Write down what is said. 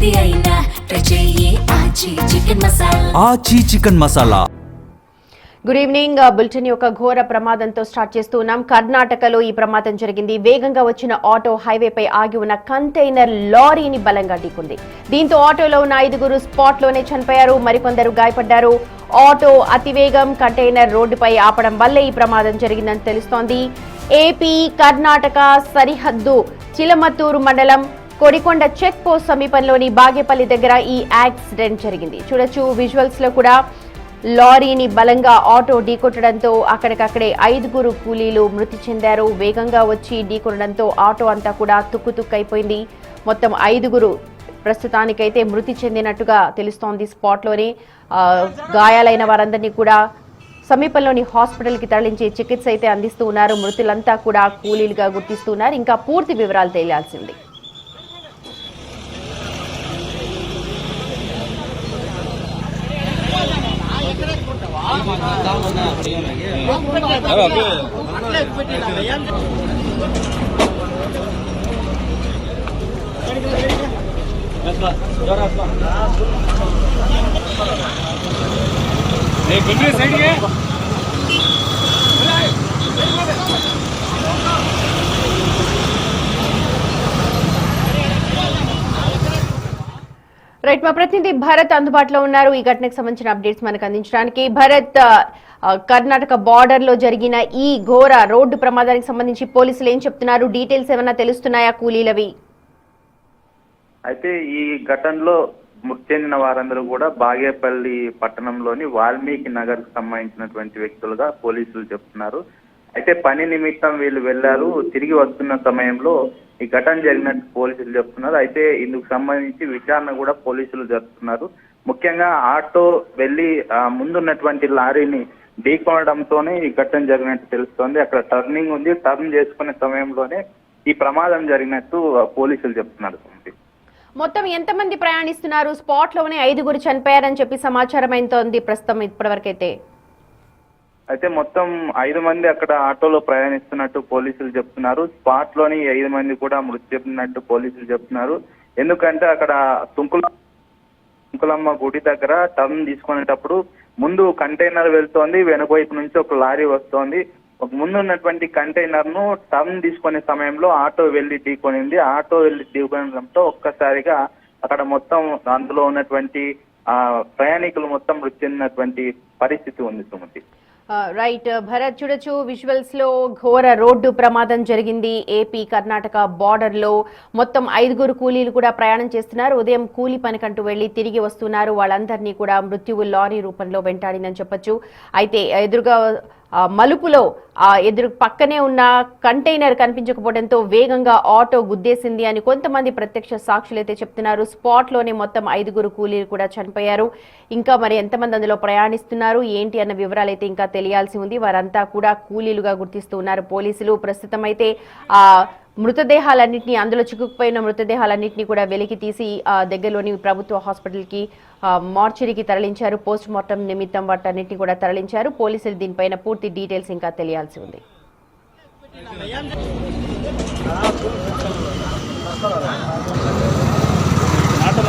ఏది అయినా ట్రై చెయ్యి ఆచి chicken masala. Good evening. Bulletin యొక్క ఘోర ప్రమాదంతో స్టార్ట్ చేస్తున్నాం. కర్ణాటకలో ఈ ప్రమాదం జరిగింది. వేగంగా వచ్చిన ఆటో హైవేపై ఆగి ఉన్న కంటైనర్ లారీని బలంగా ఢీకొంది. దీంతో ఆటోలో ఉన్న 5 స్పాట్లోనే చనిపోయారు, మరికొందరు గాయపడ్డారు. ఆటో అతివేగం కంటైనర్ రోడ్డుపై ఆపడం వల్లే ఈ ప్రమాదం జరిగిందని తెలుస్తోంది. ఏపీ కర్ణాటక సరిహద్దు చిలమత్తూరు మండలం కొడికొండ చెక్ పోస్ట్ సమీపంలోని బాగేపల్లి దగ్గర ఈ యాక్సిడెంట్ జరిగింది. చూడొచ్చు విజువల్స్ లో కూడా లారీని బలంగా ఆటో ఢీకొట్టడంతో అక్కడికక్కడే 5 కూలీలు మృతి చెందారు. వేగంగా వచ్చి ఢీకొనడంతో ఆటో అంతా కూడా తుక్కుతుక్కైపోయింది. మొత్తం 5 ప్రస్తుతానికైతే మృతి చెందినట్టుగా తెలుస్తోంది. స్పాట్లోనే గాయాలైన వారందరినీ కూడా సమీపంలోని హాస్పిటల్కి తరలించి చికిత్స అయితే అందిస్తూ ఉన్నారు. మృతులంతా కూడా కూలీలుగా గుర్తిస్తున్నారు. ఇంకా పూర్తి వివరాలు తెలియాల్సింది. రైట్, మా ప్రతినిధి భరత్ అందుబాటులో ఉన్నారు ఈ ఘటనకు సంబంధించిన అప్డేట్స్ మనకు అందించడానికి. భరత్, కర్ణాటక బార్డర్ లో జరిగిన ఈ ఘోర రోడ్డు ప్రమాదానికి సంబంధించి పోలీసులు ఏం చెప్తున్నారు? డీటెయిల్స్ ఏమైనా తెలుస్తున్నాయా కూలీలవి? అయితే ఈ ఘటనలో మృతి చెందిన వారందరూ కూడా బాగేపల్లి పట్టణంలోని వాల్మీకి నగర్ కు సంబంధించినటువంటి వ్యక్తులుగా పోలీసులు చెప్తున్నారు. అయితే పని నిమిత్తం వీళ్ళు వెళ్లారు. తిరిగి వస్తున్న సమయంలో ఈ ఘటన జరిగినట్టు పోలీసులు చెప్తున్నారు. అయితే ఇందుకు సంబంధించి విచారణ కూడా పోలీసులు జరుపుతున్నారు. ముఖ్యంగా ఆటో వెళ్లి ముందున్నటువంటి లారీని ఢీకొనడంతోనే ఈ ఘటన జరిగినట్టు తెలుస్తోంది. అక్కడ టర్నింగ్ ఉంది, టర్న్ చేసుకునే సమయంలోనే ఈ ప్రమాదం జరిగినట్టు పోలీసులు చెప్తున్నారు. మొత్తం ఎంతమంది ప్రయాణిస్తున్నారు? స్పాట్ లోనే 5 చనిపోయారని చెప్పి సమాచారం అవుతోంది ప్రస్తుతం ఇప్పటివరకైతే. అయితే మొత్తం 5 మంది అక్కడ ఆటోలో ప్రయాణిస్తున్నట్టు పోలీసులు చెప్తున్నారు. స్పాట్ లోని 5 మంది కూడా మృతి చెందినట్టు పోలీసులు చెప్తున్నారు. ఎందుకంటే అక్కడ తుంకులమ్మ గుడి దగ్గర టర్న్ తీసుకునేటప్పుడు ముందు కంటైనర్ వెళ్తోంది, వెనుకవైపు నుంచి ఒక లారీ వస్తోంది. ముందు ఉన్నటువంటి కంటైనర్ ను టర్న్ తీసుకునే సమయంలో ఆటో వెళ్లి ఢీకొనింది. ఆటో వెళ్లి ఢీకొనడంతో ఒక్కసారిగా అక్కడ మొత్తం అందులో ఉన్నటువంటి ప్రయాణికులు మొత్తం మృతి చెందినటువంటి పరిస్థితి ఉంది. సుమతి, రైట్ భరత్, చూడొచ్చు విజువల్స్ లో ఘోర రోడ్డు ప్రమాదం జరిగింది. ఏపీ కర్ణాటక బార్డర్ లో మొత్తం 5 కూలీలు కూడా ప్రయాణం చేస్తున్నారు. ఉదయం కూలీ పనికంటూ వెళ్లి తిరిగి వస్తున్నారు. వాళ్ళందరినీ కూడా మృత్యువు లారీ రూపంలో వెంటాడిందని చెప్పొచ్చు. అయితే ఎదురుగా మలుపులో ఎదురు పక్కనే ఉన్న కంటైనర్ కనిపించకపోవడంతో వేగంగా ఆటో గుద్దేసింది అని కొంతమంది ప్రత్యక్ష సాక్షులు అయితే చెప్తున్నారు. స్పాట్ లోనే మొత్తం 5 కూలీలు కూడా చనిపోయారు. ఇంకా మరి ఎంతమంది అందులో ప్రయాణిస్తున్నారు ఏంటి అన్న వివరాలు అయితే ఇంకా తెలియాల్సి ఉంది. వారంతా కూడా కూలీలుగా గుర్తిస్తూ ఉన్నారు పోలీసులు. ప్రస్తుతం అయితే మృతదేహాలన్నింటినీ, అందులో చిక్కుకుపోయిన మృతదేహాలన్నింటినీ కూడా వెలికి తీసి దగ్గరలోని ప్రభుత్వ హాస్పిటల్కి మార్చరీకి తరలించారు. పోస్ట్ మార్టం నిమిత్తం వాటన్నింటినీ కూడా తరలించారు. పోలీసులు దీనిపైన పూర్తి డీటెయిల్స్ ఇంకా తెలియాల్సి ఉంది. ఆటో